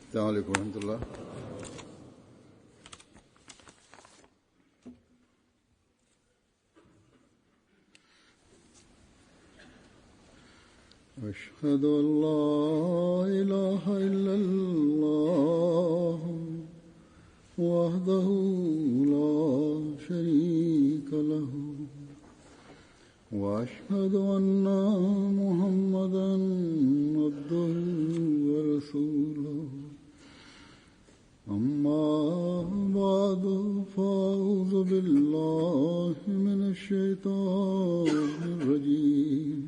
السلام عليكم ورحمة الله. أشهد أن لا إله إلا الله وحده لا شريك له وأشهد أن محمدا عبده ورسوله أما بعد فأعوذ بالله من الشيطان الرجيم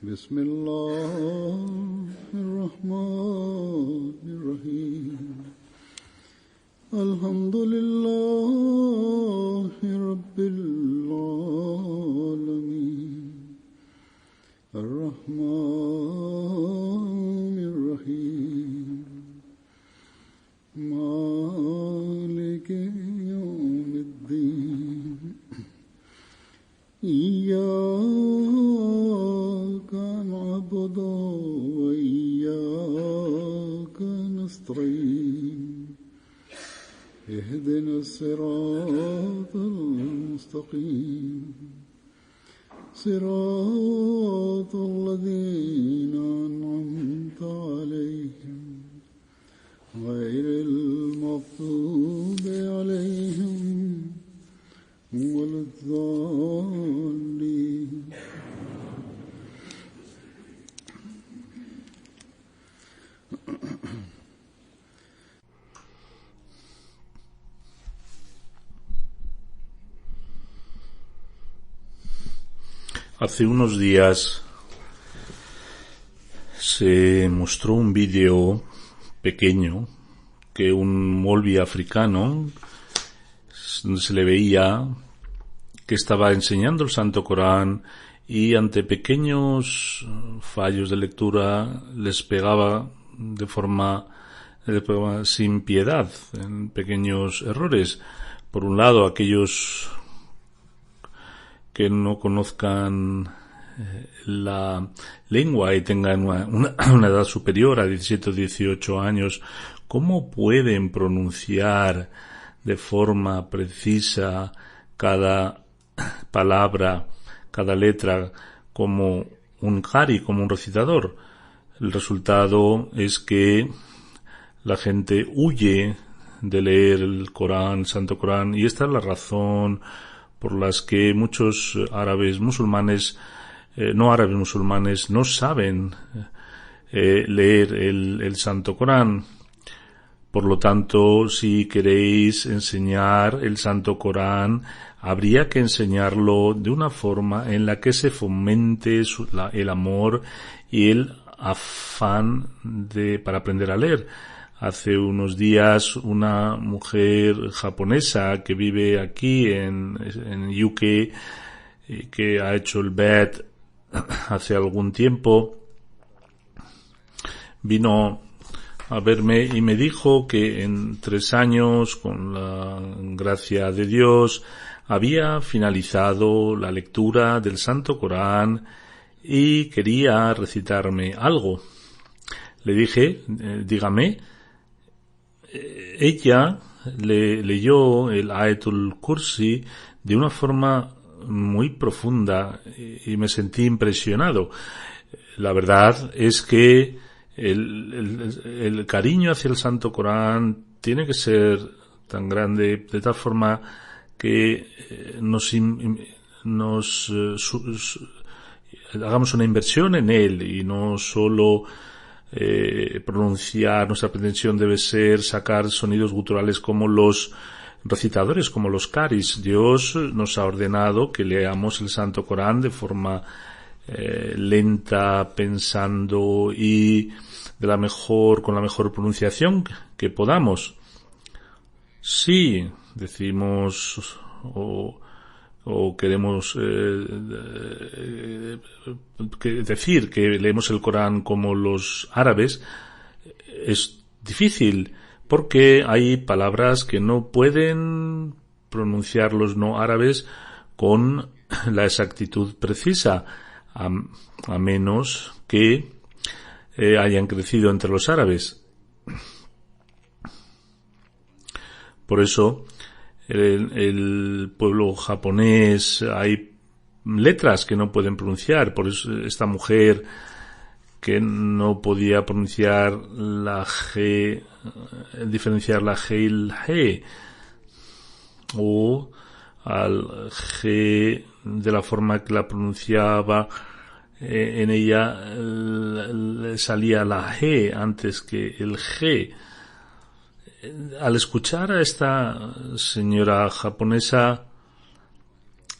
بسم الله الرحمن الرحيم الحمد لله رب العالمين الرحمن الرحيم مالك يوم الدين إياك نعبد وإياك نستعين اهدنا الصراط المستقيم صراط الذين أنعمت عليهم غير المغضوب عليهم ولا الضالين. Hace unos días se mostró un vídeo pequeño que un molvi africano se le veía que estaba enseñando el Santo Corán y ante pequeños fallos de lectura les pegaba de forma sin piedad en pequeños errores. Por un lado, aquellos que no conozcan la lengua y tengan una edad superior a 17 o 18 años, ¿cómo pueden pronunciar de forma precisa cada palabra, cada letra, como un qari, como un recitador? El resultado es que la gente huye de leer el Corán, el Santo Corán, y esta es la razón por las que muchos árabes musulmanes, no saben leer el Santo Corán. Por lo tanto, si queréis enseñar el Santo Corán, habría que enseñarlo de una forma en la que se fomente el amor y el afán para aprender a leer. Hace unos días una mujer japonesa que vive aquí en UK, que ha hecho el BED hace algún tiempo, vino a verme y me dijo que en 3 años, con la gracia de Dios, había finalizado la lectura del Santo Corán y quería recitarme algo. Le dije, dígame. Ella leyó el Ayatul Kursi de una forma muy profunda y me sentí impresionado. La verdad es que el cariño hacia el Santo Corán tiene que ser tan grande, de tal forma que hagamos una inversión en él y no solo pronunciar. Nuestra pretensión debe ser sacar sonidos guturales como los recitadores, como los qaris. Dios nos ha ordenado que leamos el Santo Corán de forma lenta, pensando y con la mejor pronunciación que podamos. Si decimos o queremos decir que leemos el Corán como los árabes, es difícil, porque hay palabras que no pueden pronunciar los no árabes con la exactitud precisa, a menos que hayan crecido entre los árabes. Por eso el pueblo japonés hay letras que no pueden pronunciar. Por eso esta mujer que no podía pronunciar la G, diferenciar la G y el G, o al G de la forma que la pronunciaba, en ella salía la G antes que el G. Al escuchar a esta señora japonesa,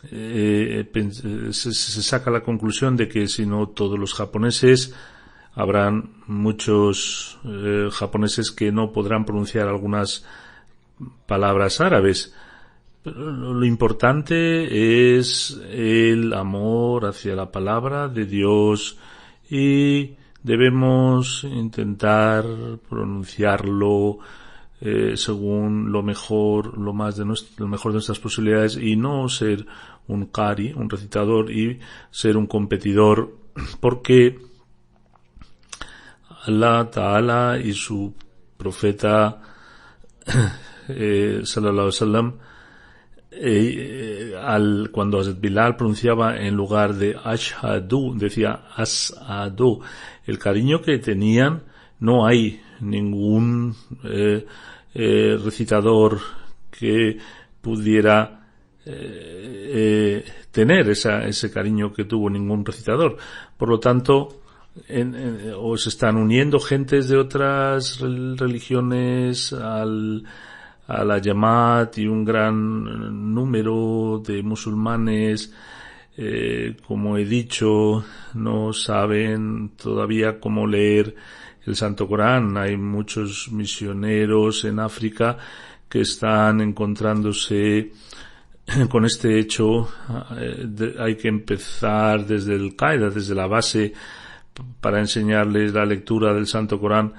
se saca la conclusión de que si no todos los japoneses, habrán muchos japoneses que no podrán pronunciar algunas palabras árabes. Pero lo importante es el amor hacia la palabra de Dios y debemos intentar pronunciarlo según lo mejor, lo mejor de nuestras posibilidades, y no ser un qari, un recitador, y ser un competidor, porque Allah Ta'ala y su profeta sallallahu alaihi wasallam, cuando Hazrat Bilal pronunciaba en lugar de ashhadu, decía as'adu. El cariño que tenían, no hay ningún recitador que pudiera tener ese cariño que tuvo ningún recitador. Por lo tanto, o se están uniendo gentes de otras religiones a la Jamaat, y un gran número de musulmanes, como he dicho, no saben todavía cómo leer el Santo Corán. Hay muchos misioneros en África que están encontrándose con este hecho. Hay que empezar desde el Qaeda, desde la base, para enseñarles la lectura del Santo Corán.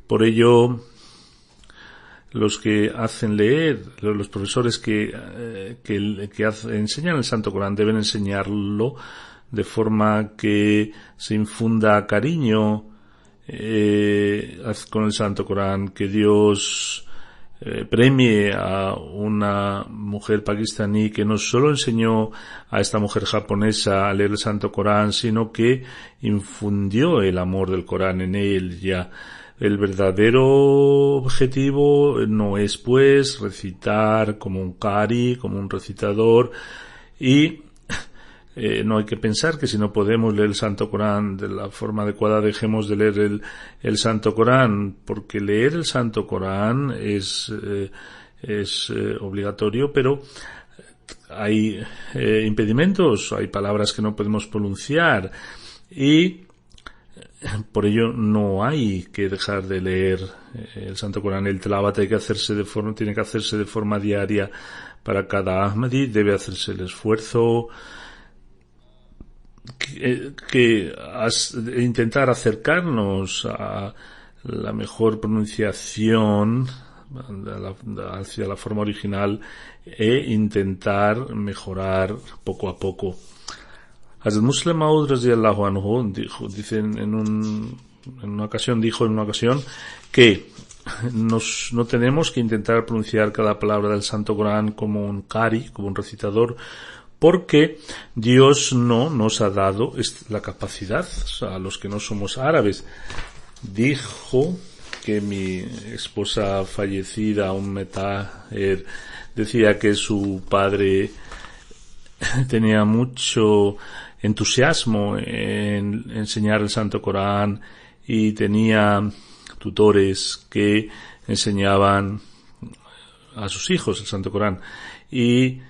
Por ello, los que hacen leer, los profesores que enseñan el Santo Corán, deben enseñarlo de forma que se infunda cariño con el Santo Corán, que Dios premie a una mujer pakistaní que no solo enseñó a esta mujer japonesa a leer el Santo Corán, sino que infundió el amor del Corán en ella. El verdadero objetivo no es, pues, recitar como un qari, como un recitador, y no hay que pensar que si no podemos leer el Santo Corán de la forma adecuada, dejemos de leer el Santo Corán, porque leer el Santo Corán es obligatorio, pero hay impedimentos, hay palabras que no podemos pronunciar, y por ello no hay que dejar de leer el Santo Corán. El Tilavat tiene que hacerse de forma diaria para cada Ahmadi. Debe hacerse el esfuerzo que intentar acercarnos a la mejor pronunciación hacia la forma original, e intentar mejorar poco a poco. Hazrat Muslim Maud radiyallahu anhu dijo en una ocasión que no tenemos que intentar pronunciar cada palabra del Santo Corán como un qari, como un recitador, porque Dios no nos ha dado la capacidad, a los que no somos árabes. Dijo que mi esposa fallecida, Taher, decía que su padre tenía mucho entusiasmo en enseñar el Santo Corán, y tenía tutores que enseñaban a sus hijos el Santo Corán. Y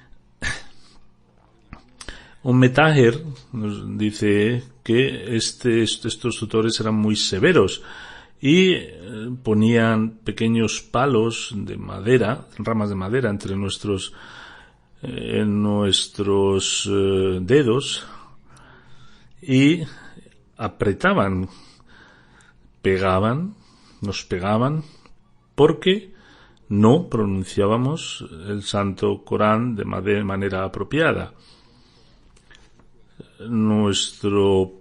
Taher nos dice que estos tutores eran muy severos y ponían pequeños palos de madera, ramas de madera, entre nuestros dedos, y apretaban, nos pegaban, porque no pronunciábamos el Santo Corán de manera apropiada. Nuestra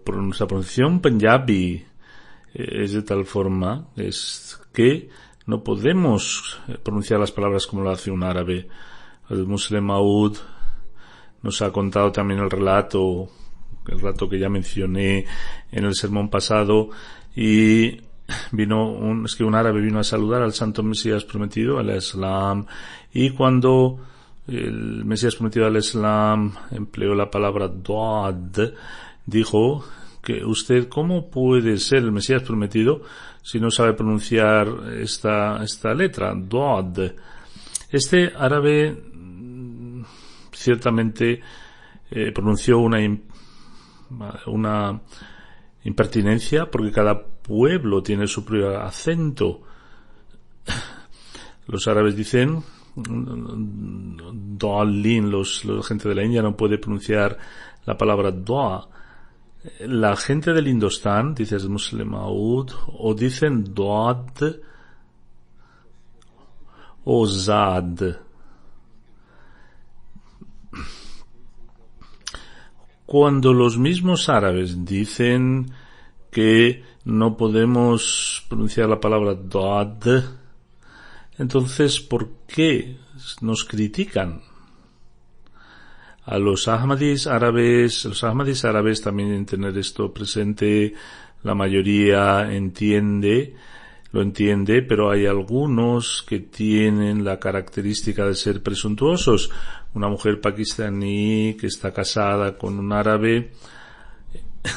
pronunciación Punjabi es de tal forma es que no podemos pronunciar las palabras como lo hace un árabe. El Musleh Maud nos ha contado también el relato que ya mencioné en el sermón pasado, y un árabe vino a saludar al santo Mesías prometido, al Islam, y cuando el Mesías prometido al Islam empleó la palabra Duad, dijo que usted, ¿cómo puede ser el Mesías prometido si no sabe pronunciar esta letra, Duad? Este árabe ciertamente pronunció una impertinencia, porque cada pueblo tiene su propio acento. Los árabes dicen Dualin, la gente de la India no puede pronunciar la palabra Dua. La gente del Indostán, dice el Musleh Maud, o dicen Duad o Zad. Cuando los mismos árabes dicen que no podemos pronunciar la palabra Duad, entonces, ¿por qué nos critican? A los Ahmadis árabes también deben tener esto presente. La mayoría lo entiende, pero hay algunos que tienen la característica de ser presuntuosos. Una mujer pakistaní que está casada con un árabe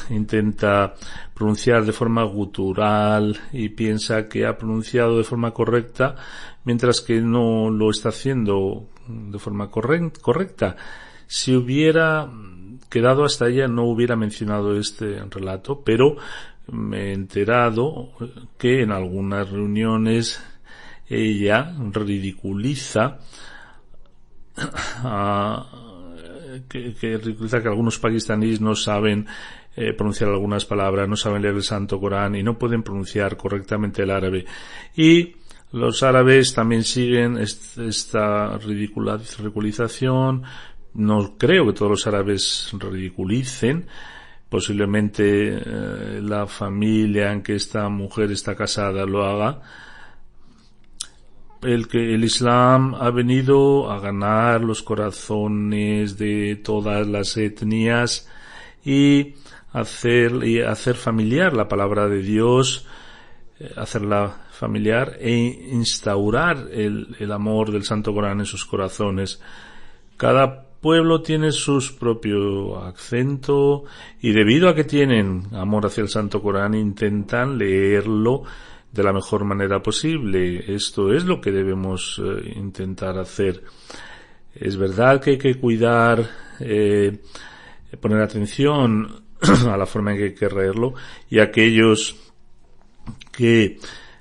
intenta pronunciar de forma gutural y piensa que ha pronunciado de forma correcta, mientras que no lo está haciendo de forma correcta. Si hubiera quedado hasta ella, no hubiera mencionado este relato, pero me he enterado que en algunas reuniones ella ridiculiza que algunos pakistaníes no saben pronunciar algunas palabras, no saben leer el Santo Corán y no pueden pronunciar correctamente el árabe. Y los árabes también siguen esta ridiculización. No creo que todos los árabes ridiculicen. Posiblemente la familia en que esta mujer está casada lo haga. El Islam ha venido a ganar los corazones de todas las etnias y hacer familiar la palabra de Dios, hacerla familiar e instaurar el amor del Santo Corán en sus corazones. Cada pueblo tiene su propio acento y debido a que tienen amor hacia el Santo Corán intentan leerlo de la mejor manera posible. Esto es lo que debemos intentar hacer. Es verdad que hay que cuidar, poner atención a la forma en que hay que leerlo, y aquellos que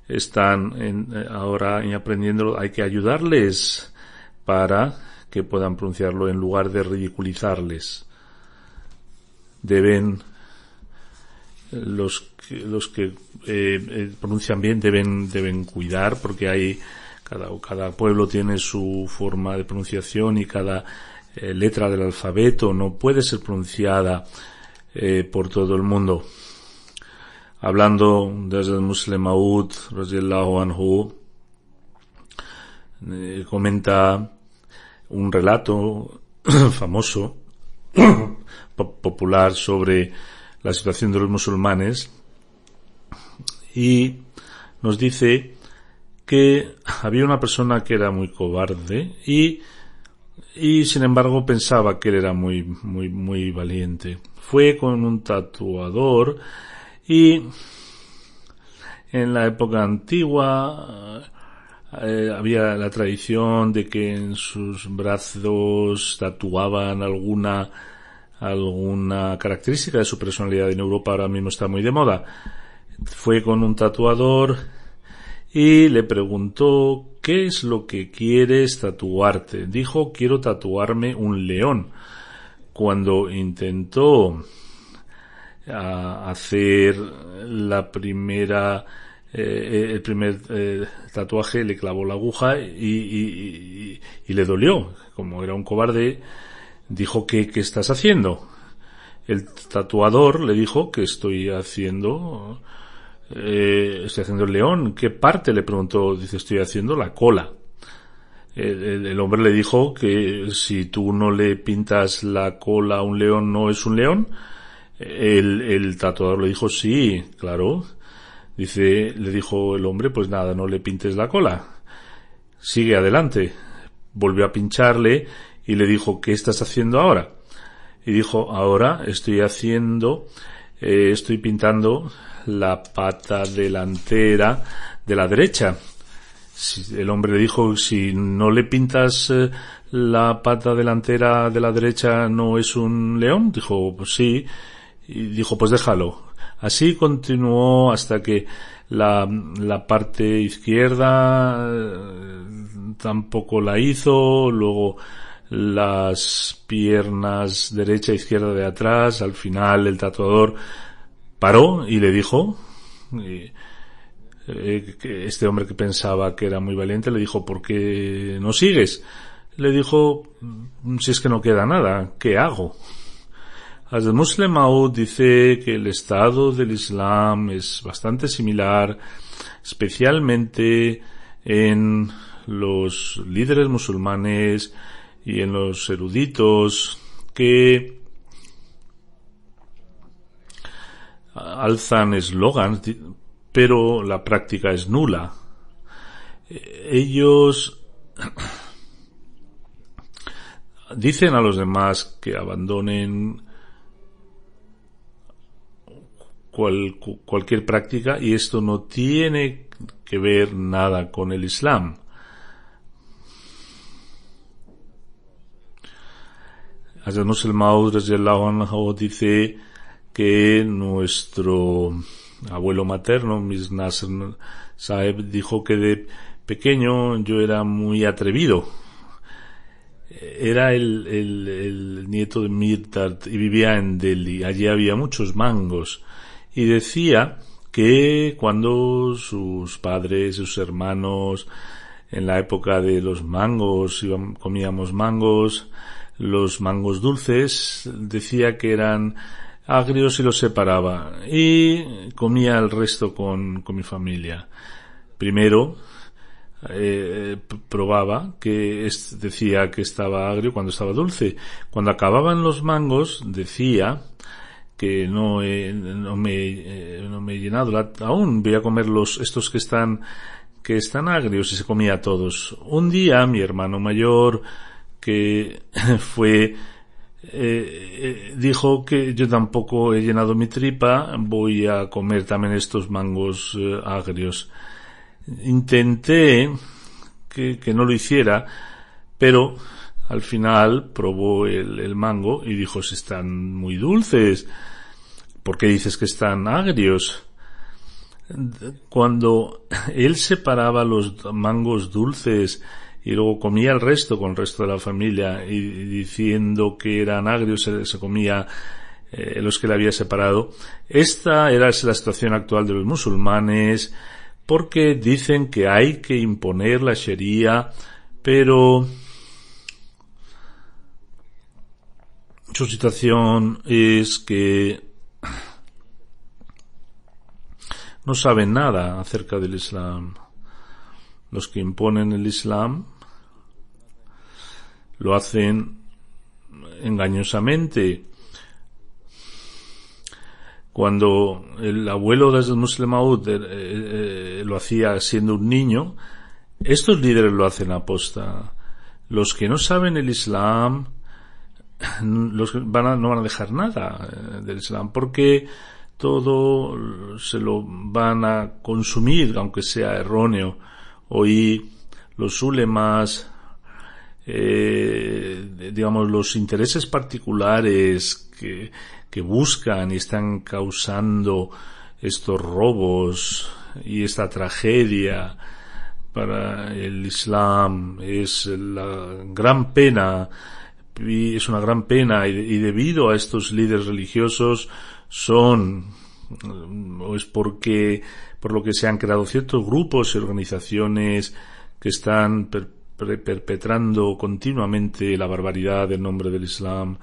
están ahora aprendiéndolo hay que ayudarles para que puedan pronunciarlo en lugar de ridiculizarles. Los que pronuncian bien deben cuidar, porque cada pueblo tiene su forma de pronunciación y cada letra del alfabeto no puede ser pronunciada por todo el mundo. Hablando desde el Musleh Maud radhiyallahu anhu, comenta un relato famoso, popular, sobre la situación de los musulmanes, y nos dice que había una persona que era muy cobarde y sin embargo pensaba que él era muy, muy, muy valiente. Fue con un tatuador y en la época antigua había la tradición de que en sus brazos tatuaban alguna característica de su personalidad. En Europa ahora mismo está muy de moda. Fue con un tatuador y le preguntó: ¿qué es lo que quieres tatuarte? Dijo: quiero tatuarme un león. Cuando intentó hacer el primer tatuaje, le clavó la aguja y le dolió. Como era un cobarde, dijo: ¿qué estás haciendo? El tatuador le dijo: que estoy haciendo estoy haciendo el león. ¿Qué parte? Le preguntó. Dice, estoy haciendo la cola. El hombre le dijo que si tú no le pintas la cola a un león, no es un león. El tatuador le dijo, sí, claro. Dice, le dijo el hombre, pues nada, no le pintes la cola. Sigue adelante. Volvió a pincharle y le dijo, ¿qué estás haciendo ahora? Y dijo, ahora estoy pintando la pata delantera de la derecha. El hombre le dijo, si no le pintas la pata delantera de la derecha, ¿no es un león? Dijo, pues sí. Y dijo, pues déjalo. Así continuó hasta que la parte izquierda tampoco la hizo, luego las piernas derecha e izquierda de atrás. Al final el tatuador paró y le dijo, que este hombre que pensaba que era muy valiente le dijo, ¿por qué no sigues? Le dijo, si es que no queda nada, ¿qué hago? Hazrat Musleh Maud dice que el estado del Islam es bastante similar, especialmente en los líderes musulmanes y en los eruditos que alzan eslogans, pero la práctica es nula. Ellos dicen a los demás que abandonen cualquier práctica, y esto no tiene que ver nada con el Islam. Hazrat Musleh Maud radhiyallahu anhu dice que nuestro abuelo materno, Mir Nasr Saheb, dijo que de pequeño yo era muy atrevido. Era el nieto de Mir Dard y vivía en Delhi. Allí había muchos mangos. Y decía que cuando sus padres, sus hermanos, en la época de los mangos, comíamos mangos, los mangos dulces, decía que eran agrios y los separaba. Y comía el resto con mi familia. Primero, probaba que decía que estaba agrio cuando estaba dulce. Cuando acababan los mangos, decía que no me he llenado aún, voy a comer estos que están agrios, y se comía todos. Un día mi hermano mayor, que fue, dijo que yo tampoco he llenado mi tripa, voy a comer también estos mangos agrios. Intenté que no lo hiciera, pero al final probó el mango y dijo, si están muy dulces, ¿por qué dices que están agrios? Cuando él separaba los mangos dulces y luego comía el resto con el resto de la familia, y diciendo que eran agrios se comía los que le había separado. Esta era la situación actual de los musulmanes, porque dicen que hay que imponer la Sharia, pero su situación es que no saben nada acerca del Islam. Los que imponen el Islam lo hacen engañosamente. Cuando el abuelo de Hazrat Musleh Maud lo hacía siendo un niño, estos líderes lo hacen aposta. Los que no saben el Islam no van a dejar nada del Islam, porque todo se lo van a consumir, aunque sea erróneo. Hoy los ulemas, digamos, los intereses particulares que buscan y están causando estos robos y esta tragedia para el Islam, es la gran pena, y es una gran pena, y debido a estos líderes religiosos es por lo que se han creado ciertos grupos y organizaciones que están perpetrando continuamente la barbaridad en nombre del Islam.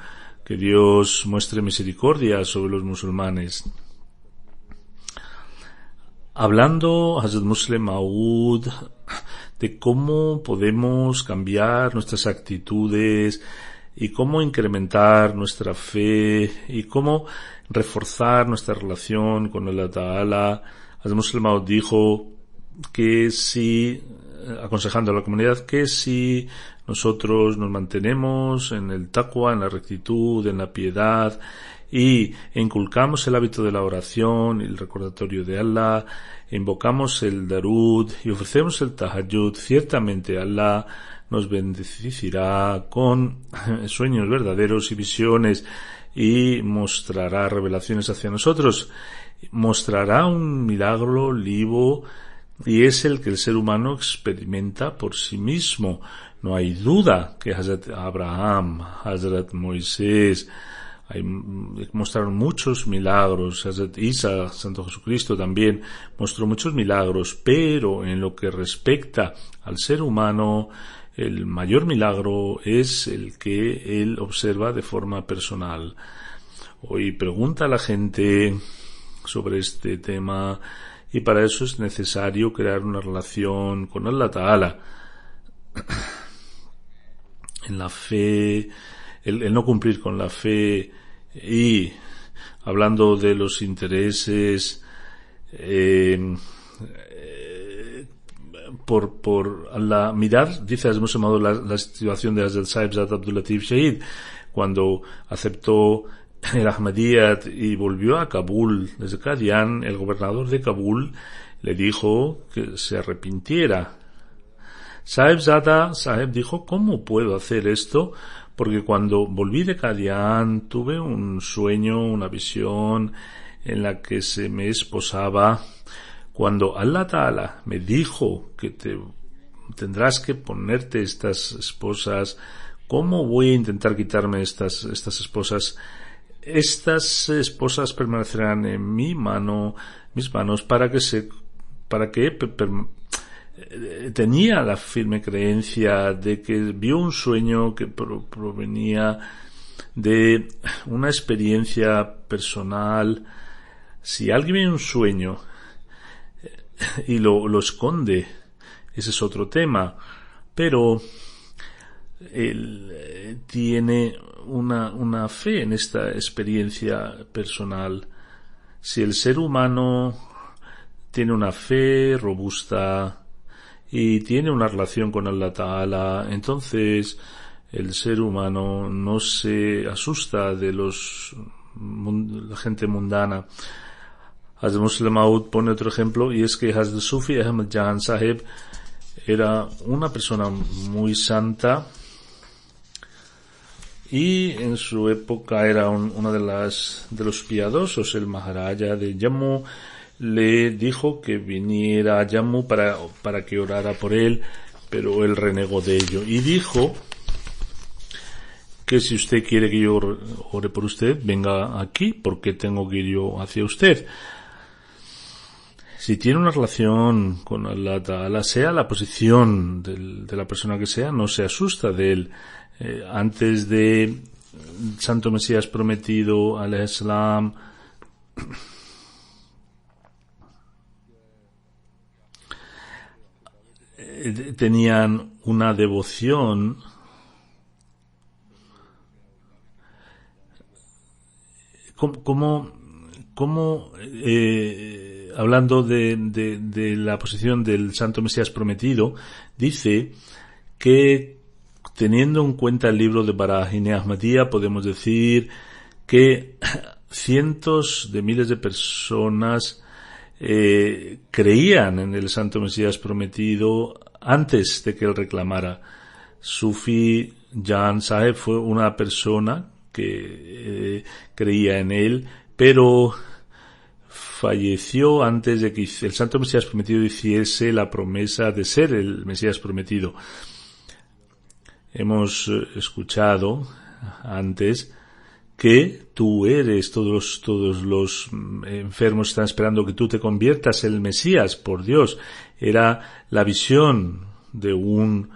Que Dios muestre misericordia sobre los musulmanes. hablando Hazrat Musleh Maud de cómo podemos cambiar nuestras actitudes y cómo incrementar nuestra fe y cómo reforzar nuestra relación con Allah Ta'ala. Hazrat Musleh Maud dijo que si, aconsejando a la comunidad, que si nosotros nos mantenemos en el taqwa, en la rectitud, en la piedad, y inculcamos el hábito de la oración y el recordatorio de Allah, invocamos el darud y ofrecemos el tahajjud, ciertamente Allah nos bendecirá con sueños verdaderos y visiones y mostrará revelaciones hacia nosotros, mostrará un milagro vivo y es el que el ser humano experimenta por sí mismo. No hay duda que Hazrat Abraham, Hazrat Moisés, mostraron muchos milagros. Hazrat Isa, Santo Jesucristo, también mostró muchos milagros, pero en lo que respecta al ser humano, el mayor milagro es el que él observa de forma personal. Hoy pregunta a la gente sobre este tema y para eso es necesario crear una relación con Allah Ta'ala. En la fe, el no cumplir con la fe y hablando de los intereses por la mirar, dice Hazrat Musleh Maud, la situación de Hazrat Sahibzada Abdul Latif Shahid cuando aceptó el Ahmadiyyat y volvió a Kabul desde Qadian. El gobernador de Kabul le dijo que se arrepintiera. Sahibzada Sahib dijo, ¿cómo puedo hacer esto? Porque cuando volví de Qadian tuve un sueño, una visión en la que se me esposaba. Cuando Allah Ta'ala me dijo que tendrás que ponerte estas esposas, ¿cómo voy a intentar quitarme estas esposas? Estas esposas permanecerán en mis manos tenía la firme creencia de que vio un sueño que provenía de una experiencia personal. Si alguien ve un sueño y lo esconde, ese es otro tema, pero él tiene una fe en esta experiencia personal. Si el ser humano tiene una fe robusta y tiene una relación con Allah Ta'ala, entonces el ser humano no se asusta de la gente mundana. Hazrat Musleh Maud pone otro ejemplo y es que Hazrat Sufi Ahmad Jahan Sahib era una persona muy santa y en su época era uno de los piadosos. El Maharaja de Jammu le dijo que viniera a Jammu para que orara por él, pero él renegó de ello y dijo que si usted quiere que yo ore por usted, venga aquí, porque tengo que ir yo hacia usted. Si tiene una relación con Allah Ta'ala, sea la posición de la persona que sea, no se asusta de él. Antes de Santo Mesías prometido, alayhi salam, tenían una devoción hablando de la posición del Santo Mesías prometido, dice que teniendo en cuenta el libro de Barahine Ahmadiyya, podemos decir que cientos de miles de personas creían en el Santo Mesías prometido antes de que él reclamara. Sufi Jahan Sahib fue una persona que creía en él, pero falleció antes de que el Santo Mesías prometido hiciese la promesa de ser el Mesías prometido. Hemos escuchado antes que tú eres, todos los enfermos están esperando que tú te conviertas en el Mesías, por Dios. Era la visión de un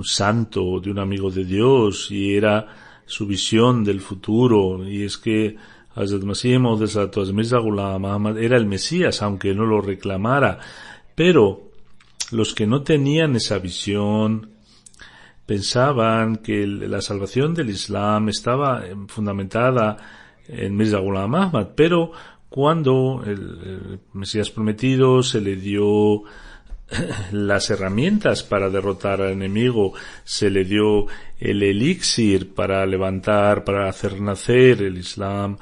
santo, de un amigo de Dios, y era su visión del futuro. Y es que Hazrat Masih Maud Mirza Ghulam Ahmad era el Mesías, aunque no lo reclamara. Pero los que no tenían esa visión pensaban que la salvación del Islam estaba fundamentada en Mirza Ghulam Ahmad, pero cuando el Mesías prometido se le dio las herramientas para derrotar al enemigo, se le dio el elixir para levantar, para hacer nacer el Islam,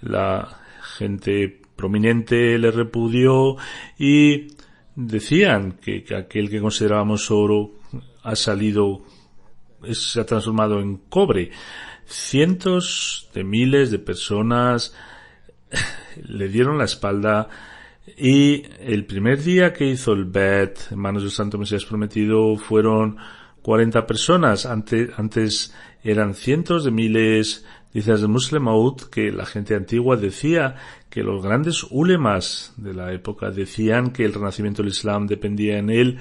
la gente prominente le repudió y decían que aquel que considerábamos oro se ha transformado en cobre. Cientos de miles de personas le dieron la espalda y el primer día que hizo el Bet en manos del Santo Mesías Prometido fueron 40 personas. Antes eran cientos de miles. Dice el Muslim Maud que la gente antigua decía que los grandes ulemas de la época decían que el renacimiento del Islam dependía en él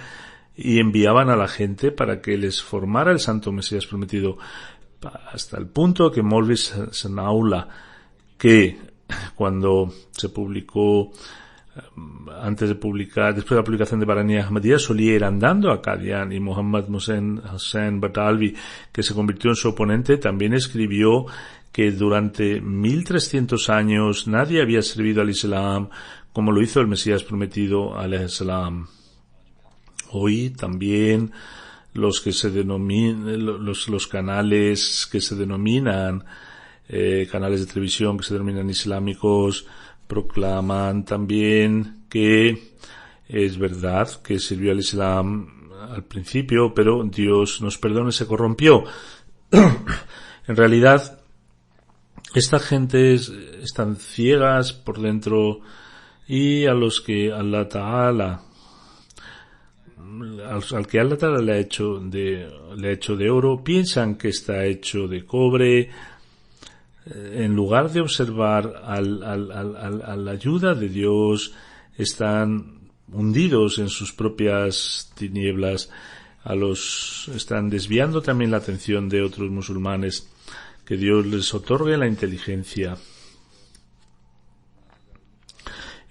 y enviaban a la gente para que les formara el Santo Mesías Prometido, hasta el punto que Maulvi Sanaullah, que cuando se publicó, después de la publicación de Barani Ahmadiyya, solía ir andando a Qadian, y Muhammad Hussain Batalvi, que se convirtió en su oponente, también escribió que durante 1300 años nadie había servido al Islam como lo hizo el Mesías Prometido alayhi salam. Hoy también los canales que se denominan canales de televisión que se denominan islámicos proclaman también que es verdad que sirvió al Islam al principio, pero Dios nos perdone, se corrompió. En realidad, esta gente están ciegas por dentro, y a los que Allah Ta'ala, al que Allah Ta'ala le ha hecho de oro, piensan que está hecho de cobre. En lugar de observar a la ayuda de Dios, están hundidos en sus propias tinieblas, están desviando también la atención de otros musulmanes. Que Dios les otorgue la inteligencia.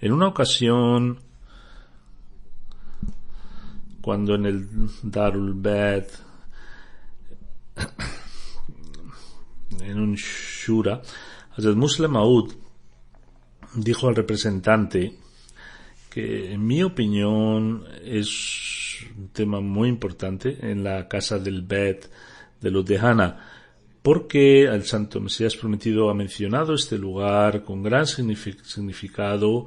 En una ocasión, cuando en el Darul Bet, en un shura, Hazrat Muslim Maud dijo al representante que, en mi opinión, es un tema muy importante en la casa del Bet de Ludhiana, porque el Santo Mesías Prometido ha mencionado este lugar con gran significado,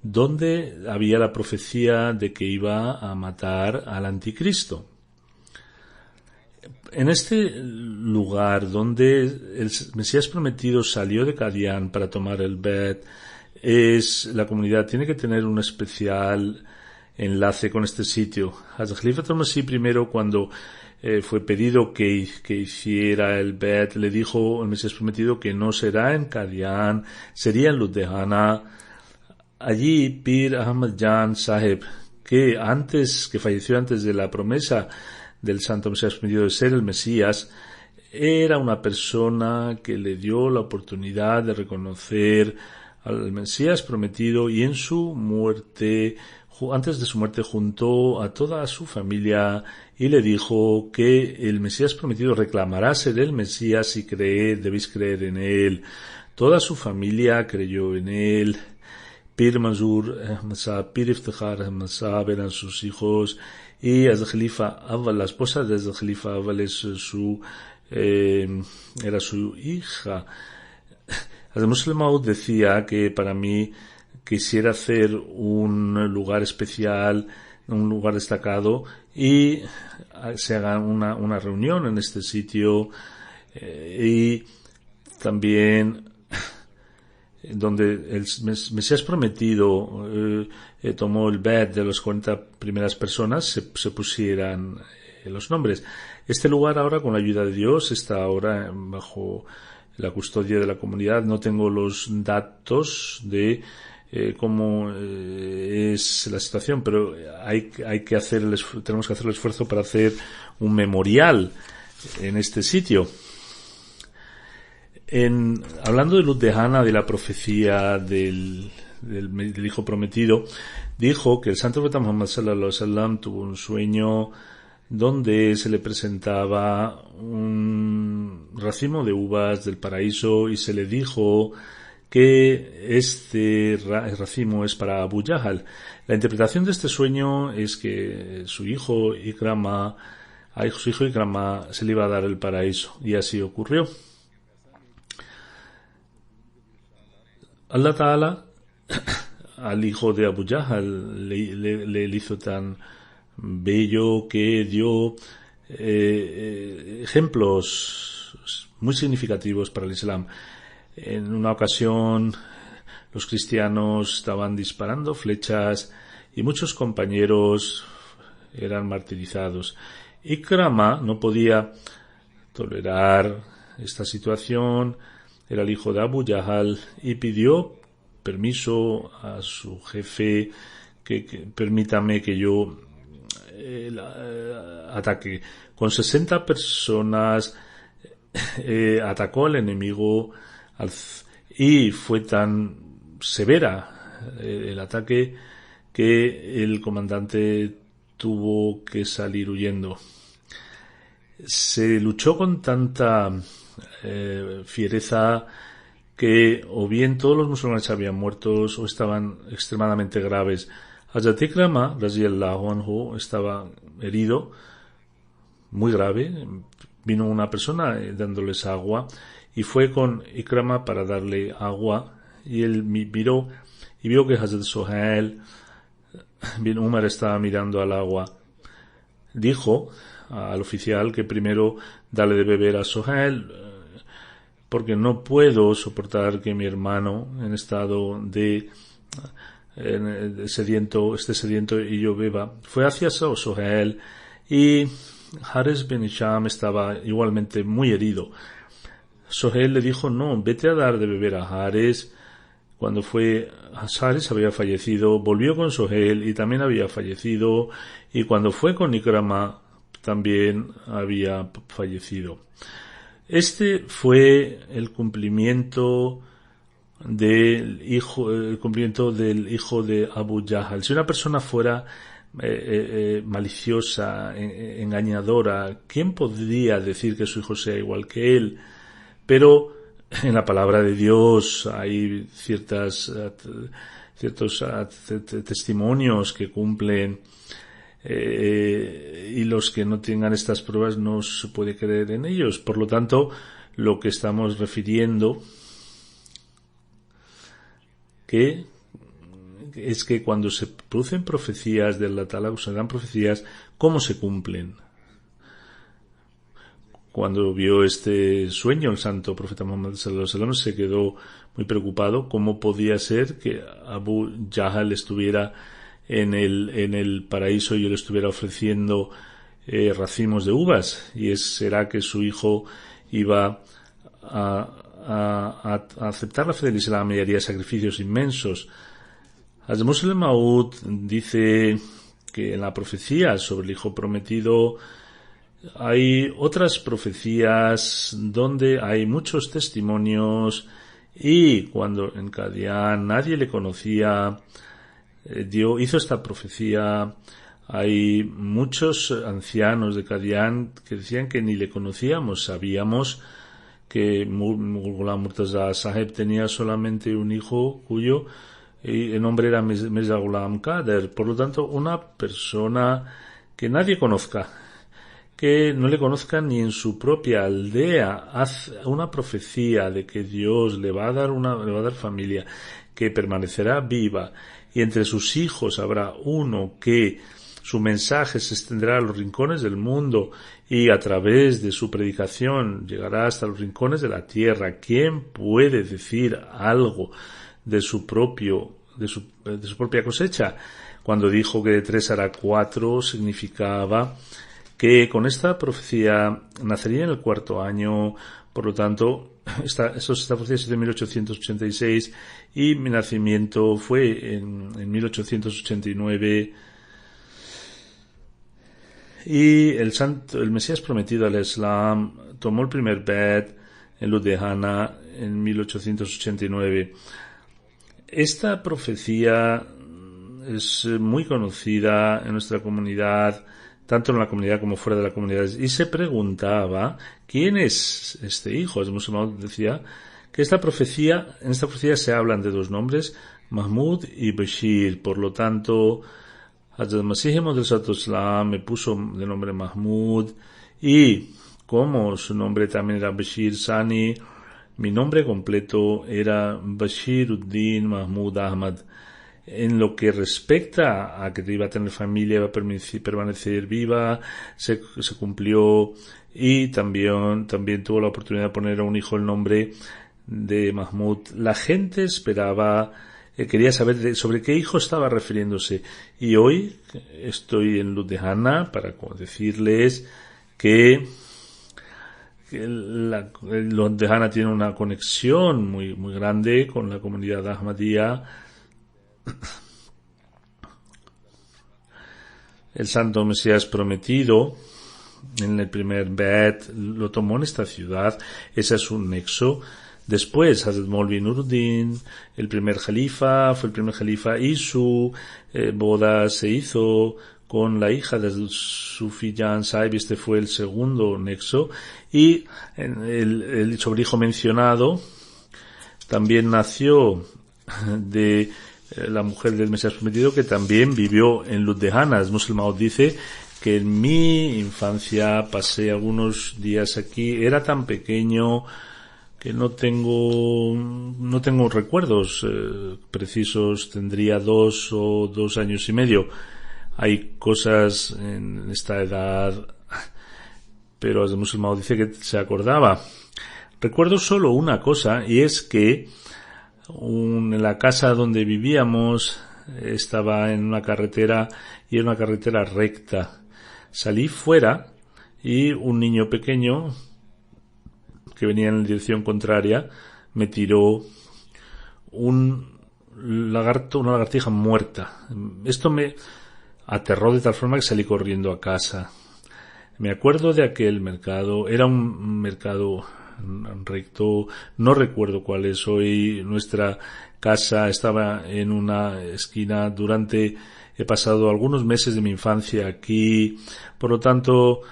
donde había la profecía de que iba a matar al anticristo. En este lugar donde el Mesías Prometido salió de Qadian para tomar el Bet, la comunidad tiene que tener un especial enlace con este sitio. Hazrat Khalifat al-Masih primero, cuando fue pedido que hiciera el Bet, le dijo el Mesías Prometido que no será en Qadian, sería en Ludhiana. Allí Pir Ahmad Jan Saheb, que falleció antes de la promesa del Santo Mesías Prometido de ser el Mesías, era una persona que le dio la oportunidad de reconocer al Mesías Prometido, y en su muerte, antes de su muerte, juntó a toda su familia y le dijo que el Mesías Prometido reclamará ser el Mesías y debéis creer en él. Toda su familia creyó en él. Pir Manzur Ahmad Sahab, Pir Iftikhar Ahmad Sahab eran sus hijos, y Hazrat Khalifa Awwal, la esposa de Hazrat Khalifa Awwal, era su hija. Hazrat Muslim Maud decía que para mí quisiera hacer un lugar especial, un lugar destacado, y se haga una reunión en este sitio, y también donde el Mesías Prometido tomó el Bet de las 40 primeras personas, se pusieran los nombres. Este lugar ahora, con la ayuda de Dios, está ahora bajo la custodia de la comunidad. No tengo los datos de cómo es la situación, pero tenemos que hacer el esfuerzo para hacer un memorial en este sitio. Hablando de Ludhana, de la profecía del hijo prometido, dijo que el santo profeta Muhammad sallallahu alaihi wasallam tuvo un sueño donde se le presentaba un racimo de uvas del paraíso y se le dijo que este racimo es para Abu Jahal. La interpretación de este sueño es que su hijo Ikrama se le iba a dar el paraíso, y así ocurrió. Allah Ta'ala al hijo de Abu Jahal le hizo tan bello que dio ejemplos muy significativos para el Islam. En una ocasión los cristianos estaban disparando flechas y muchos compañeros eran martirizados. Ikrama no podía tolerar esta situación, era el hijo de Abu Jahal, y pidió permiso a su jefe que permítame que yo ataque. Con 60 personas atacó al enemigo y fue tan severa el ataque que el comandante tuvo que salir huyendo. Se luchó con tanta fiereza que o bien todos los musulmanes habían muerto o estaban extremadamente graves. Hazrat Ikrama radiyallahu anhu estaba herido, muy grave. Vino una persona dándoles agua y fue con Ikrama para darle agua, y él miró y vio que Hazrat Sohail bin Umar estaba mirando al agua. Dijo al oficial que primero dale de beber a Sohail, porque no puedo soportar que mi hermano en estado de sediento esté sediento y yo beba. Fue hacia Sohail y Haris bin Hisham estaba igualmente muy herido. Sohail le dijo, no, vete a dar de beber a Haris. Cuando fue, Haris había fallecido, volvió con Sohail y también había fallecido, y cuando fue con Ikrama también había fallecido. Este fue el cumplimiento del hijo de Abu Jahal. Si una persona fuera maliciosa, engañadora, ¿quién podría decir que su hijo sea igual que él? Pero en la palabra de Dios hay ciertos testimonios que cumplen, y los que no tengan estas pruebas no se puede creer en ellos. Por lo tanto, lo que estamos refiriendo es que cuando se producen profecías de Allah Ta'ala, se dan profecías, ¿cómo se cumplen? Cuando vio este sueño, el santo profeta Muhammad sallallahu alaihi wasallam se quedó muy preocupado. ¿Cómo podía ser que Abu Jahal estuviera en el paraíso y él estuviera ofreciendo racimos de uvas? Y será que su hijo iba a aceptar la fe del Islam y haría sacrificios inmensos. Hazrat Musleh Maud dice que en la profecía sobre el hijo prometido hay otras profecías donde hay muchos testimonios, y cuando en Qadian nadie le conocía, hizo esta profecía. Hay muchos ancianos de Qadian que decían que ni le conocíamos. Sabíamos que Ghulam Murtaza Saheb tenía solamente un hijo cuyo el nombre era Mirza Ghulam Qadir. Por lo tanto, una persona que nadie conozca, que no le conozcan ni en su propia aldea, hace una profecía de que Dios le va a dar familia, que permanecerá viva, y entre sus hijos habrá uno que su mensaje se extenderá a los rincones del mundo y a través de su predicación llegará hasta los rincones de la tierra. ¿Quién puede decir algo de su propia cosecha? Cuando dijo que de 3 hará 4, significaba que con esta profecía nacería en el 4º año. Por lo tanto, esta profecía es de 1886 y mi nacimiento fue en 1889. Y el Mesías prometido al Islam tomó el primer bet en Ludhiana en 1889. Esta profecía es muy conocida en nuestra comunidad, tanto en la comunidad como fuera de la comunidad, y se preguntaba quién es este hijo. El musulmán decía que en esta profecía se hablan de dos nombres, Mahmud y Bashir. Por lo tanto, Hazrat Masih Maud al-Islam me puso de nombre Mahmud, y como su nombre también era Bashir Sani, mi nombre completo era Bashiruddin Mahmud Ahmad. En lo que respecta a que iba a tener familia, iba a permanecer viva, se cumplió, y también tuvo la oportunidad de poner a un hijo el nombre de Mahmud. La gente esperaba, quería saber sobre qué hijo estaba refiriéndose, y hoy estoy en Ludhiana para decirles que Ludhiana tiene una conexión muy, muy grande con la comunidad Ahmadiyya. El Santo Mesías Prometido en el primer Bet lo tomó en esta ciudad. Ese es un nexo. Después Hazrat Maulvi Nuruddin, el primer califa, fue el primer califa, y su boda se hizo con la hija de Sufi Jan Sahib. Este fue el segundo nexo. Y el sobrehijo mencionado también nació de la mujer del Mesías Prometido, que también vivió en Ludhiana. El musulmán dice que en mi infancia pasé algunos días aquí, era tan pequeño que no tengo recuerdos precisos, tendría 2 años y medio. Hay cosas en esta edad, pero el musulmán dice que se acordaba. Recuerdo solo una cosa, y es que en la casa donde vivíamos estaba en una carretera, y era una carretera recta. Salí fuera y un niño pequeño que venía en la dirección contraria me tiró una lagartija muerta. Esto me aterró de tal forma que salí corriendo a casa. Me acuerdo de aquel mercado, era un mercado recto, no recuerdo cuál es hoy. Nuestra casa estaba en una esquina. He pasado algunos meses de mi infancia aquí, por lo tanto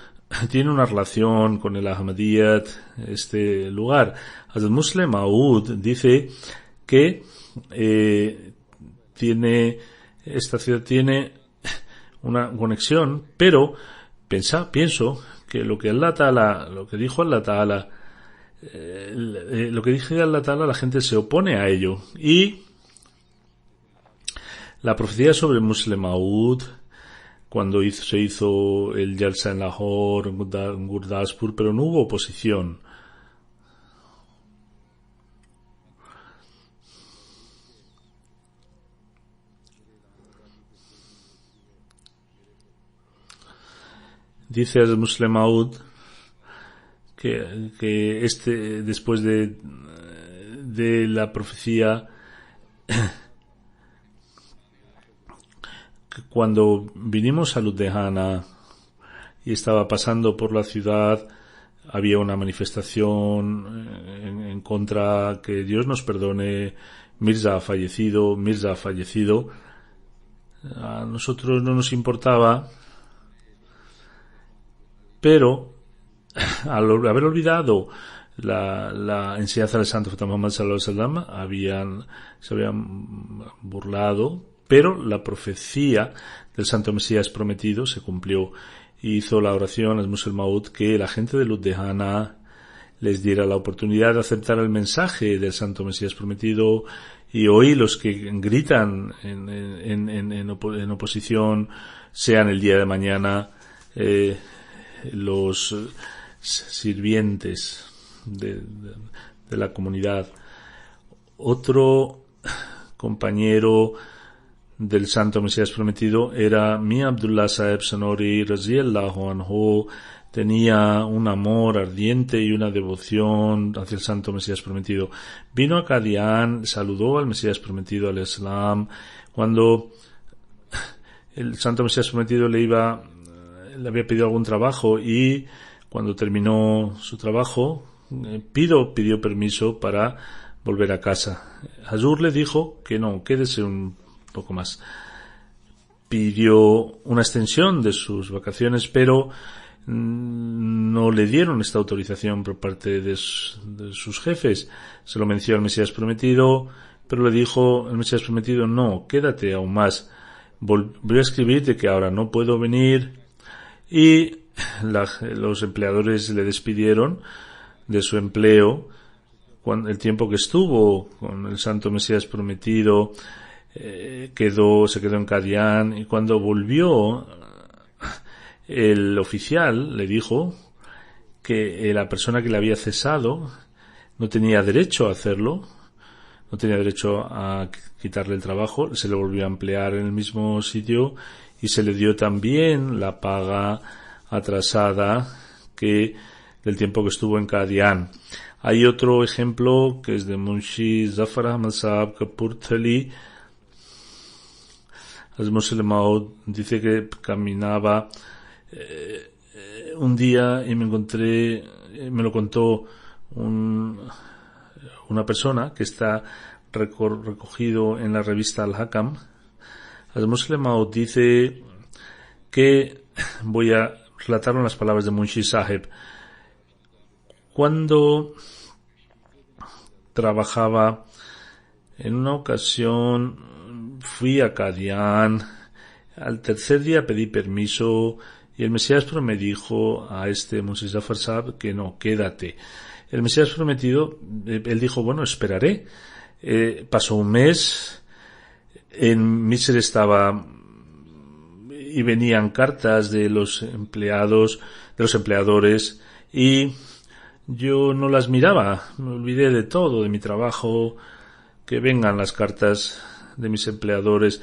tiene una relación con el Ahmadiyyat este lugar. Hazrat Musleh Maud dice que esta ciudad tiene una conexión, pero pienso que lo que dijo Allah Ta'ala, la gente se opone a ello. Y la profecía sobre Musleh Maud, cuando se hizo el Jalsa en Lahore, en Gurdaspur, pero no hubo oposición. Dice el Musleh Maud que después de la profecía, que cuando vinimos a Ludhiana y estaba pasando por la ciudad, había una manifestación en contra, que Dios nos perdone, Mirza ha fallecido. A nosotros no nos importaba, pero al haber olvidado la enseñanza del Santo Profeta Muhammad sallallahu alaihi wasallam, se habían burlado, pero la profecía del Santo Mesías Prometido se cumplió. Hizo la oración al Musleh Maud que la gente de Ludhiana les diera la oportunidad de aceptar el mensaje del Santo Mesías Prometido, y hoy los que gritan en oposición sean el día de mañana los sirvientes de la comunidad. Otro compañero del Santo Mesías Prometido era Mia Abdullah Sahib Sanori Raziyallahu Anhu. Tenía un amor ardiente y una devoción hacia el Santo Mesías Prometido. Vino a Qadian, saludó al Mesías Prometido, al Islam. Cuando el Santo Mesías Prometido le había pedido algún trabajo, y cuando terminó su trabajo pidió permiso para volver a casa. Hazur le dijo que no, quédese un poco más. Pidió una extensión de sus vacaciones, pero no le dieron esta autorización por parte de sus jefes. Se lo mencionó al Mesías prometido, pero le dijo el Mesías prometido, no, quédate aún más. Volvió a escribirte que ahora no puedo venir, y los empleadores le despidieron de su empleo. El tiempo que estuvo con el Santo Mesías prometido, se quedó en Qadian, y cuando volvió, el oficial le dijo que la persona que le había cesado no tenía derecho a hacerlo, no tenía derecho a quitarle el trabajo. Se le volvió a emplear en el mismo sitio y se le dio también la paga atrasada del tiempo que estuvo en Qadian. Hay otro ejemplo que es de Munshi Zafar Ahmad Sahab Kapurthali. Al-Muslim Maud dice que caminaba un día y me lo contó una persona que está recogido en la revista Al-Hakam. Al-Muslim Maud dice que, voy a relatar las palabras de Munshi Sahib, cuando trabajaba en una ocasión, fui a Qadian. Al tercer día pedí permiso y el Mesías me dijo a Munshi Zafar Sahib que no, quédate. El Mesías prometido, él dijo, bueno, esperaré. Pasó un mes, en Misr estaba y venían cartas de los empleadores, y yo no las miraba, me olvidé de todo, de mi trabajo, que vengan las cartas de mis empleadores.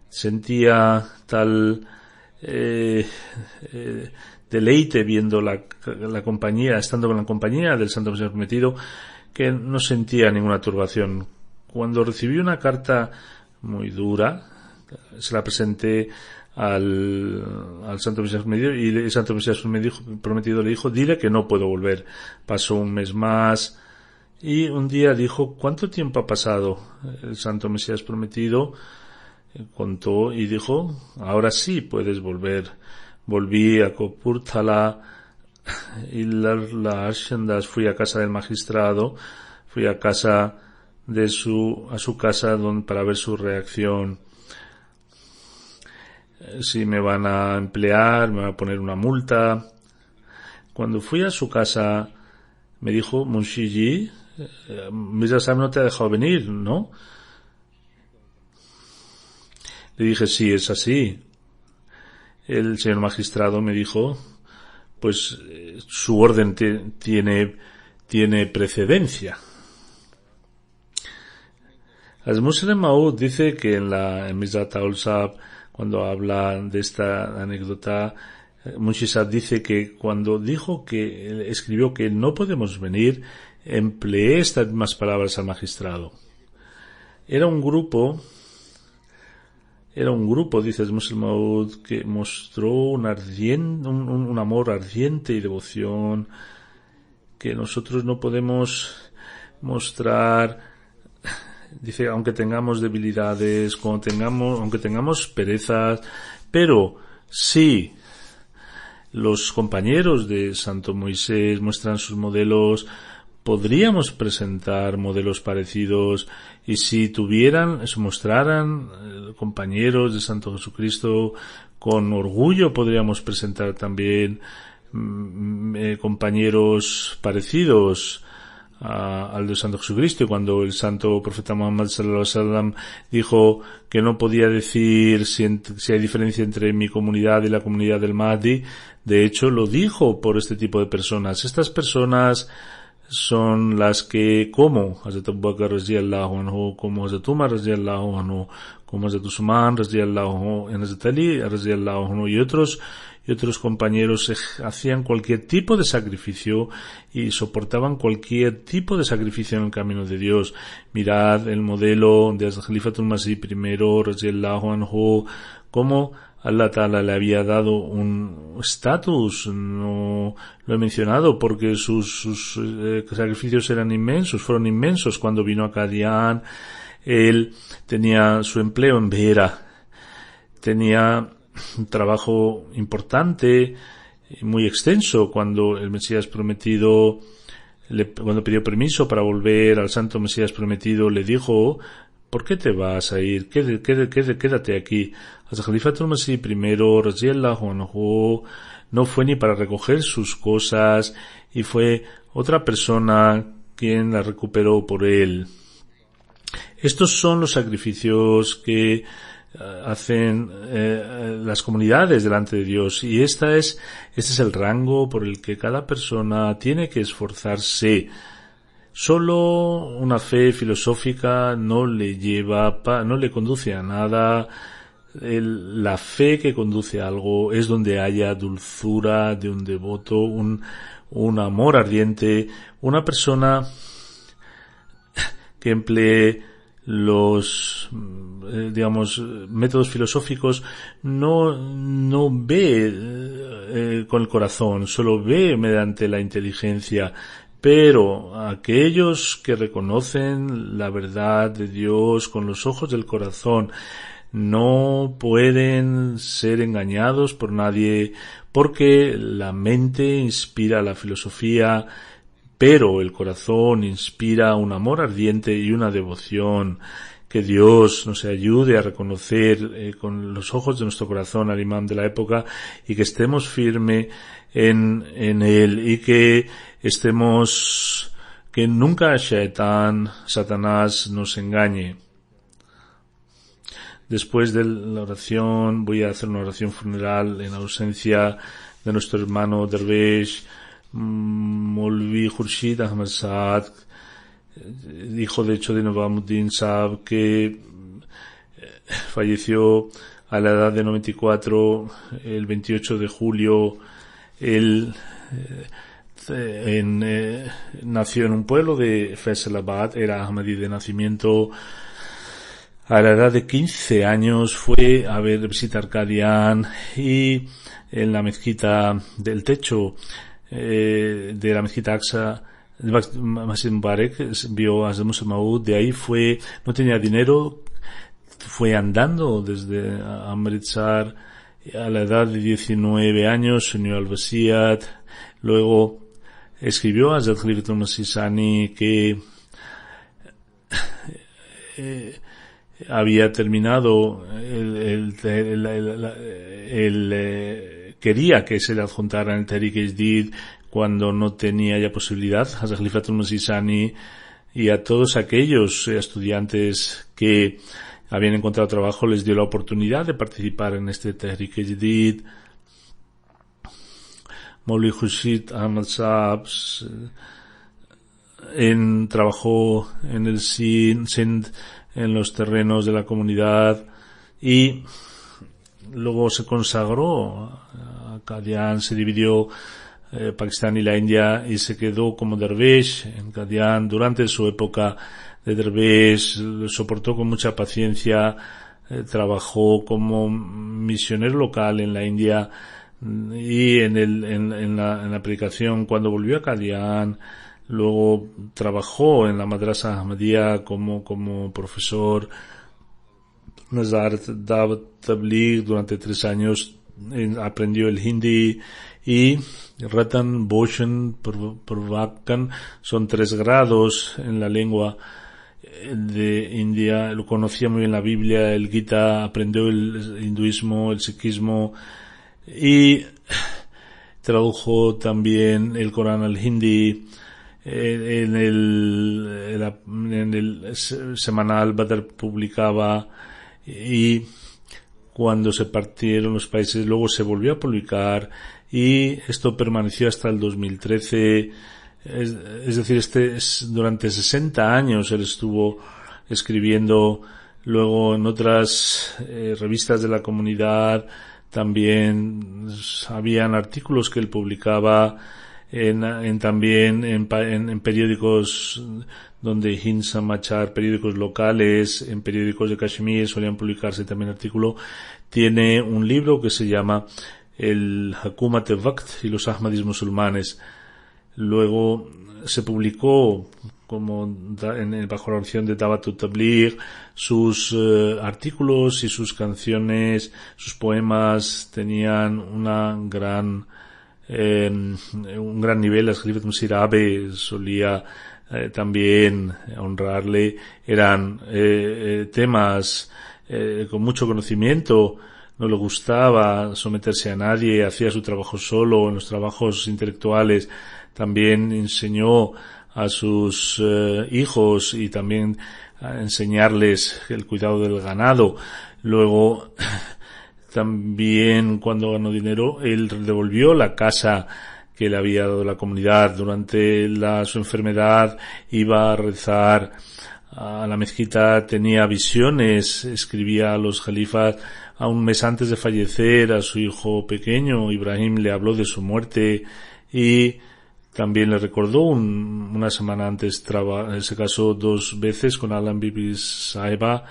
Sentía tal deleite viendo la compañía, estando con la compañía del Santo Mesías prometido, que no sentía ninguna turbación. Cuando recibí una carta muy dura, se la presenté al Santo Mesías prometido, y el Santo Mesías prometido le dijo, dile que no puedo volver. Pasó un mes más, y un día dijo, ¿cuánto tiempo ha pasado? El Santo Mesías prometido contó y dijo, ahora sí puedes volver. Volví a Kapurthala y la Arshandas, fui a casa del magistrado, fui a casa a su casa para ver su reacción. Si me van a emplear, me van a poner una multa. Cuando fui a su casa, me dijo, Munshiji, Mirza Sahib no te ha dejado venir, ¿no? Le dije, sí, es así. El señor magistrado me dijo, pues su orden tiene precedencia. Al-Muslim Maud dice que en Mirza Taul Sahib, cuando habla de esta anécdota, Munshi Sahib dice que cuando escribió que no podemos venir, empleé estas mismas palabras al magistrado. Era un grupo, dice el Muslim Maud, que mostró un amor ardiente y devoción que nosotros no podemos mostrar. Dice, aunque tengamos debilidades, aunque tengamos perezas, pero si los compañeros de Santo Moisés muestran sus modelos, podríamos presentar modelos parecidos, y si mostraran compañeros de Santo Jesucristo, con orgullo podríamos presentar también compañeros parecidos al de Santo Jesucristo. Y cuando el santo profeta Muhammad sallallahu alaihi wasallam dijo que no podía decir si hay diferencia entre mi comunidad y la comunidad del Mahdi, de hecho lo dijo por este tipo de personas. Estas personas son las que, como Hazrat Abu Bakr radiyallahu anhu, como Hazrat Umar radiyallahu anhu, como Hazrat Usman radiyallahu anhu, Hazrat Ali radiyallahu anhu, y otros compañeros hacían cualquier tipo de sacrificio y soportaban cualquier tipo de sacrificio en el camino de Dios. Mirad el modelo de Hazrat Khalifatul Masih I radiyallahu anhu, como Allah Ta'ala le había dado un estatus, no lo he mencionado porque sus sacrificios eran inmensos, fueron inmensos. Cuando vino a Qadian, él tenía su empleo en Beera, tenía un trabajo importante, muy extenso. Cuando el Mesías prometido, cuando pidió permiso para volver al Santo Mesías prometido, le dijo: ¿por qué te vas a ir? Quédate aquí. Hasta Khalifatul Masih primero, radiyallahu anhu, no fue ni para recoger sus cosas, y fue otra persona quien la recuperó por él. Estos son los sacrificios que hacen las comunidades delante de Dios, y este es el rango por el que cada persona tiene que esforzarse. Solo una fe filosófica no le conduce a nada. La fe que conduce a algo es donde haya dulzura de un devoto, un amor ardiente, una persona que emplee los métodos filosóficos no ve con el corazón, solo ve mediante la inteligencia. Pero aquellos que reconocen la verdad de Dios con los ojos del corazón no pueden ser engañados por nadie, porque la mente inspira la filosofía, pero el corazón inspira un amor ardiente y una devoción. Que Dios nos ayude a reconocer con los ojos de nuestro corazón al imán de la época, y que estemos firmes en él, y que nunca Satanás nos engañe. Después de la oración, voy a hacer una oración funeral en ausencia de nuestro hermano Dervesh, Molvi Khurshid Ahmad Saad, hijo de hecho de Novamuddin Saab, que falleció a la edad de 94 el 28 de julio. Él nació en un pueblo de Faisalabad, era Ahmadi de nacimiento. A la edad de 15 años fue a visitar Qadian, y en la mezquita del techo de la mezquita Aqsa, Masjid Mubarak, vio a Musa Maud. De ahí no tenía dinero, fue andando desde Amritsar. A la edad de 19 años se unió al Wasiyat. Luego escribió a Hazrat Khalifatul Masih Sani que había terminado quería que se le adjuntara en el Tehrik-e-Jadid cuando no tenía ya posibilidad. Hazrat Khalifatul Masih Sani, y a todos aquellos estudiantes que habían encontrado trabajo les dio la oportunidad de participar en este Tehrik-e-Jadid. Maulvi Khurshid Ahmad Saab trabajó en el Sindh, en los terrenos de la comunidad, y luego se consagró a Qadian. Se dividió Pakistán y la India, y se quedó como dervish en Qadian. Durante su época de dervish soportó con mucha paciencia, trabajó como misionero local en la India, y en la predicación. Cuando volvió a Qadian, luego trabajó en la Madrasa Ahmadiyya como profesor. Nazar Dawat Tabligh durante 3 años, aprendió el hindi, y Ratan, Bhushan, Purvakan son 3 grados en la lengua de India. Lo conocía muy bien la Biblia, el Gita, aprendió el hinduismo, el sikhismo, y tradujo también el Corán al hindi. En el semanal Badr publicaba, y cuando se partieron los países luego se volvió a publicar, y esto permaneció hasta el 2013. Es decir, durante 60 años él estuvo escribiendo. Luego en otras revistas de la comunidad también habían artículos que él publicaba. también en periódicos donde Hind Samachar, periódicos locales, en periódicos de Kashmir solían publicarse también artículos. Tiene un libro que se llama El Hukumat Waqt y los Ahmadis musulmanes. Luego se publicó bajo la opción de Davatut Tabligh sus artículos y sus canciones, sus poemas tenían un gran nivel. Las Khalifat Masih Abe solía también honrarle. Eran temas con mucho conocimiento. No le gustaba someterse a nadie, hacía su trabajo solo. En los trabajos intelectuales también enseñó a sus hijos y también a enseñarles el cuidado del ganado. Luego también, cuando ganó dinero, él devolvió la casa que le había dado la comunidad. Durante su enfermedad iba a rezar a la mezquita, tenía visiones, escribía a los califas. A un mes antes de fallecer, a su hijo pequeño Ibrahim le habló de su muerte y también le recordó una semana antes. Se casó 2 veces con Alam Bibi Saheba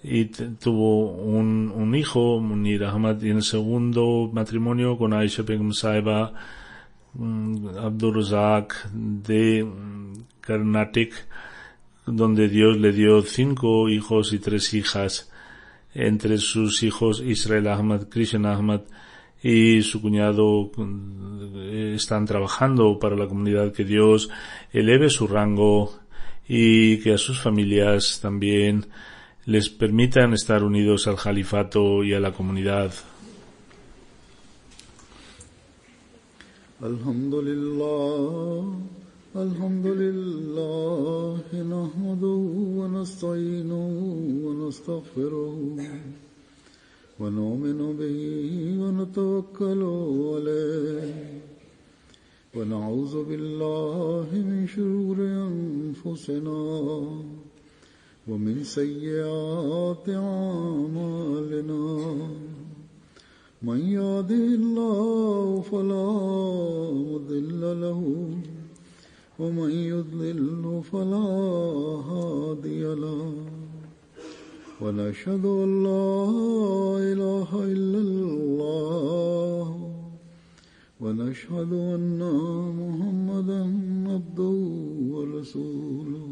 y tuvo un hijo, Munir Ahmad, y en el segundo matrimonio con Aisha Begum Saheba, Abdur Razak de Karnataka, donde Dios le dio 5 hijos y 3 hijas. Entre sus hijos, Israel Ahmad, Krishna Ahmad y su cuñado están trabajando para la comunidad. Que Dios eleve su rango y que a sus familias también les permitan estar unidos al califato y a la comunidad. Alhamdulillah, nahmaduhu wa nasta'inuhu wa nastaghfiruhu wa nu'minu bihi wa natawakkalu alayhi wa na'udhu billahi min shururi anfusina wa min sayyiati a'malina. Man yahdihillahu fala mudilla lahu ومن يضلل فلا هادي له ونشهد أن لا إله إلا الله ونشهد أن محمدا عبده ورسوله.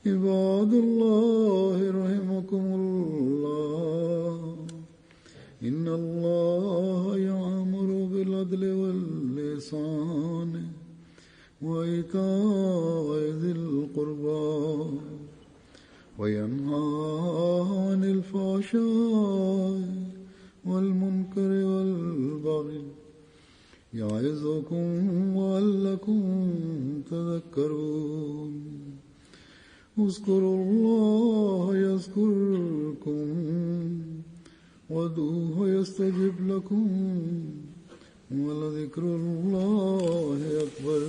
عباد الله رحمكم الله إن الله يأمر بالعدل والإحسان وإيتاء ذي القربى وينهى عن الفحشاء والمنكر والبغي يعظكم لعلكم تذكرون. اذكروا الله يذكركم وادعوه يستجب لكم ولذكر الله أكبر.